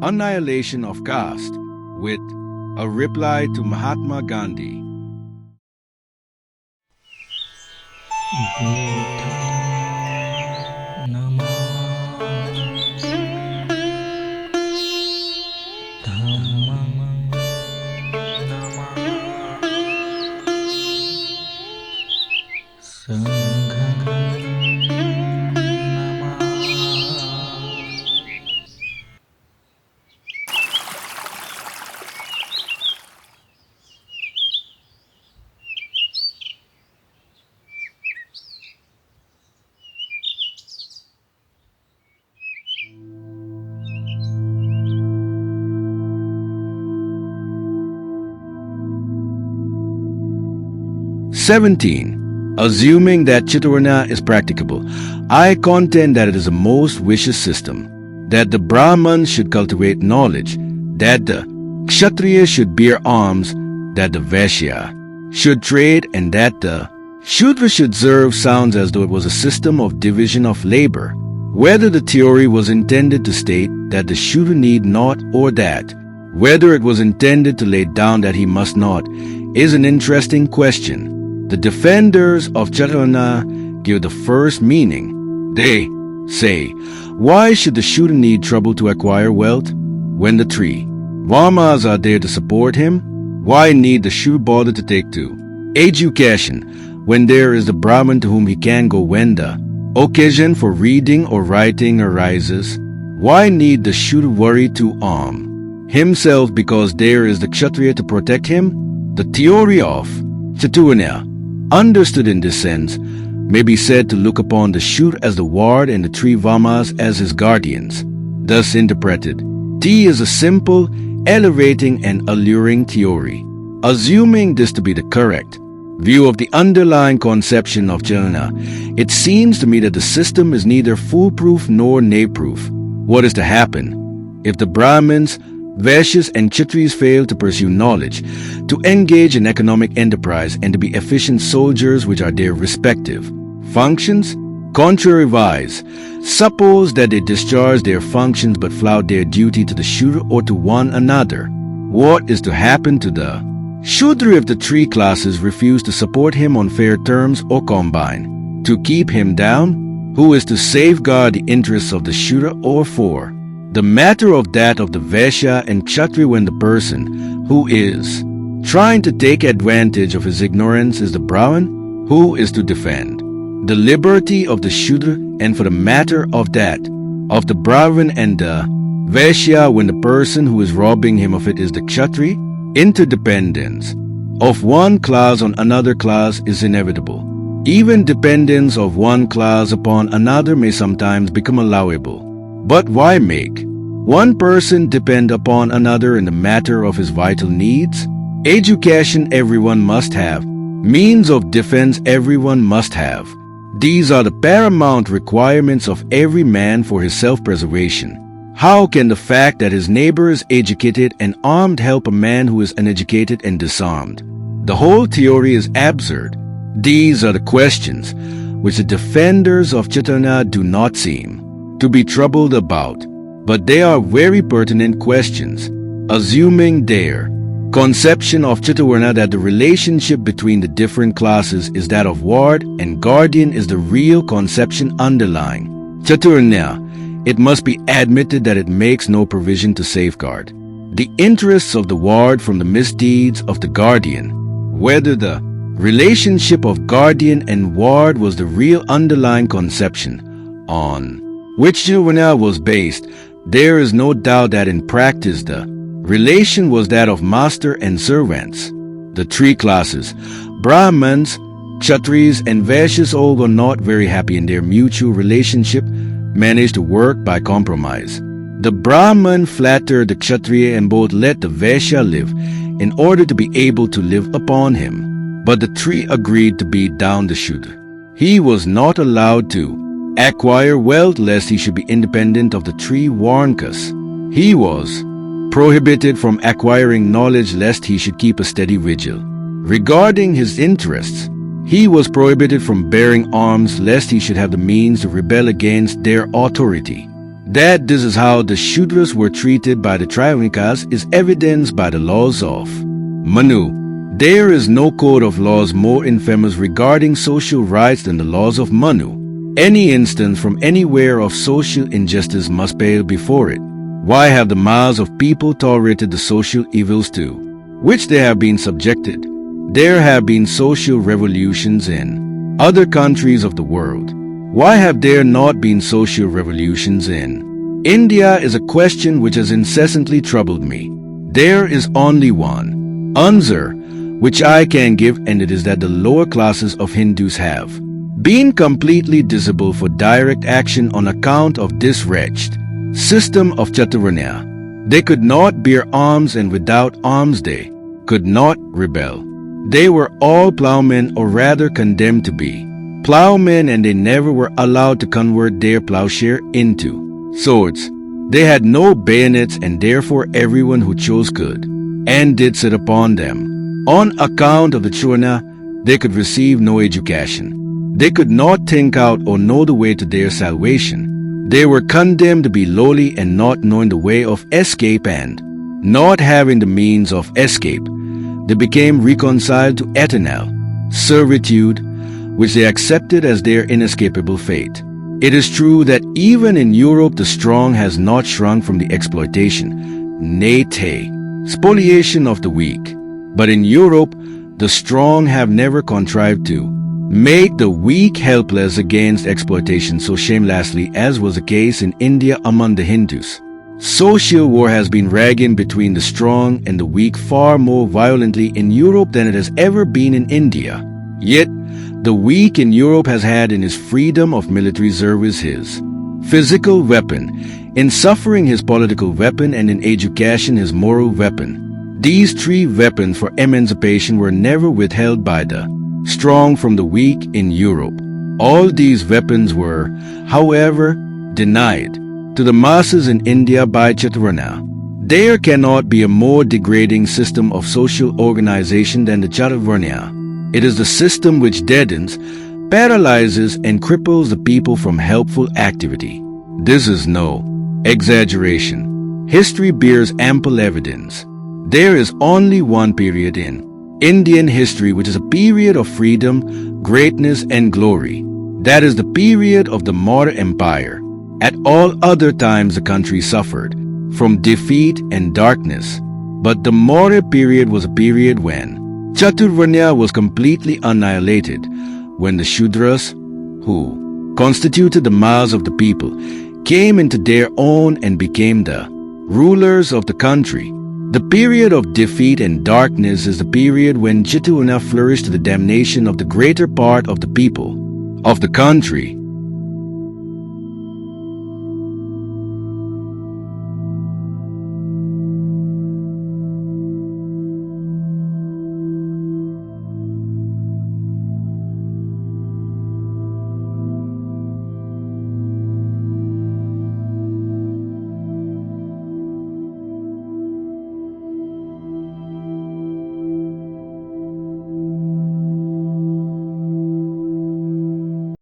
Annihilation of Caste with a reply to Mahatma Gandhi. Assuming that Chaturvarnya is practicable, I contend that it is a most vicious system, that the Brahmins should cultivate knowledge, that the Kshatriya should bear arms, that the Vaishya should trade, and that the Shudra should serve sounds as though it was a system of division of labor. Whether the theory was intended to state that the Shudra need not, or that, whether it was intended to lay down that he must not, is an interesting question. The defenders of Chaturvarnya give the first meaning. They say, why should the Shudra need trouble to acquire wealth when the three Varmas are there to support him? Why need the Shudra bother to take to education when there is the Brahmin to whom he can go when the occasion for reading or writing arises? Why need the Shudra worry to arm himself because there is the Kshatriya to protect him? The theory of Chaturvarnya, understood in this sense, may be said to look upon the Shudra as the ward and the three Varmas as his guardians. Thus interpreted, T is a simple, elevating and alluring theory. Assuming this to be the correct view of the underlying conception of Chaturvarnya, it seems to me that the system is neither foolproof nor knave-proof. What is to happen if the Brahmins, Vaishyas and Kshatriyas fail to pursue knowledge, to engage in economic enterprise and to be efficient soldiers which are their respective functions? Contrariwise, suppose that they discharge their functions but flout their duty to the Shudra or to one another. What is to happen to the Shudra if the three classes refuse to support him on fair terms or combine to keep him down? Who is to safeguard the interests of the Shudra or for the matter of that of the Vaishya and Kshatriya when the person who is trying to take advantage of his ignorance is the Brahmin? Who is to defend the liberty of the Shudra and for the matter of that of the Brahmin and the Vaishya when the person who is robbing him of it is the Kshatriya? Interdependence of one class on another class is inevitable. Even dependence of one class upon another may sometimes become allowable. But why make one person depend upon another in the matter of his vital needs? Education everyone must have. Means of defense everyone must have. These are the paramount requirements of every man for his self-preservation. How can the fact that his neighbor is educated and armed help a man who is uneducated and disarmed? The whole theory is absurd. These are the questions which the defenders of Chaturvarnya do not seem to be troubled about, but they are very pertinent questions, assuming their conception of Chaturvarnya that the relationship between the different classes is that of ward and guardian is the real conception underlying Chaturvarnya. It must be admitted that it makes no provision to safeguard the interests of the ward from the misdeeds of the guardian. Whether the relationship of guardian and ward was the real underlying conception on which Chaturvarnya was based, there is no doubt that in practice the relation was that of master and servants. The three classes, Brahmins, Kshatriyas and Vaishyas, all were not very happy in their mutual relationship, managed to work by compromise. The Brahmin flattered the Kshatriya and both let the Vaishya live in order to be able to live upon him. But the three agreed to beat down the Shudra. He was not allowed to acquire wealth lest he should be independent of the three Varnas. He was prohibited from acquiring knowledge lest he should keep a steady vigil regarding his interests. He was prohibited from bearing arms lest he should have the means to rebel against their authority. That this is how the Shudras were treated by the Trivarnikas is evidenced by the laws of Manu. There is no code of laws more infamous regarding social rights than the laws of Manu. Any instance from anywhere of social injustice must pale before it. Why have the mass of people tolerated the social evils to which they have been subjected? There have been social revolutions in other countries of the world. Why have there not been social revolutions in India is a question which has incessantly troubled me. There is only one answer which I can give, and it is that the lower classes of Hindus have been completely disabled for direct action on account of this wretched system of Chaturvarnya. They could not bear arms, and without arms they could not rebel. They were all plowmen, or rather condemned to be plowmen, and they never were allowed to convert their plowshare into swords. They had no bayonets, and therefore everyone who chose could and did sit upon them. On account of the Chaturvarnya, they could receive no education. They could not think out or know the way to their salvation. They were condemned to be lowly, and not knowing the way of escape and not having the means of escape, they became reconciled to eternal servitude, which they accepted as their inescapable fate. It is true that even in Europe the strong has not shrunk from the exploitation, nay, spoliation of the weak. But in Europe the strong have never contrived to make the weak helpless against exploitation so shamelessly as was the case in India among the Hindus. Social war has been raging between the strong and the weak far more violently in Europe than it has ever been in India. Yet the weak in Europe has had in his freedom of military service his physical weapon, in suffering his political weapon, and in education his moral weapon. These three weapons for emancipation were never withheld by the strong from the weak in Europe. All these weapons were, however, denied to the masses in India by Chaturvarnya. There cannot be a more degrading system of social organization than the Chaturvarnya. It is the system which deadens, paralyzes, and cripples the people from helpful activity. This is no exaggeration. History bears ample evidence. There is only one period in Indian history which is a period of freedom, greatness, and glory. That is the period of the Maurya Empire. At all other times the country suffered from defeat and darkness, but the Maurya period was a period when Chaturvarnya was completely annihilated, when the Shudras, who constituted the mass of the people, came into their own and became the rulers of the country. The period of defeat and darkness is the period when Chaturvarnya flourished to the damnation of the greater part of the people of the country.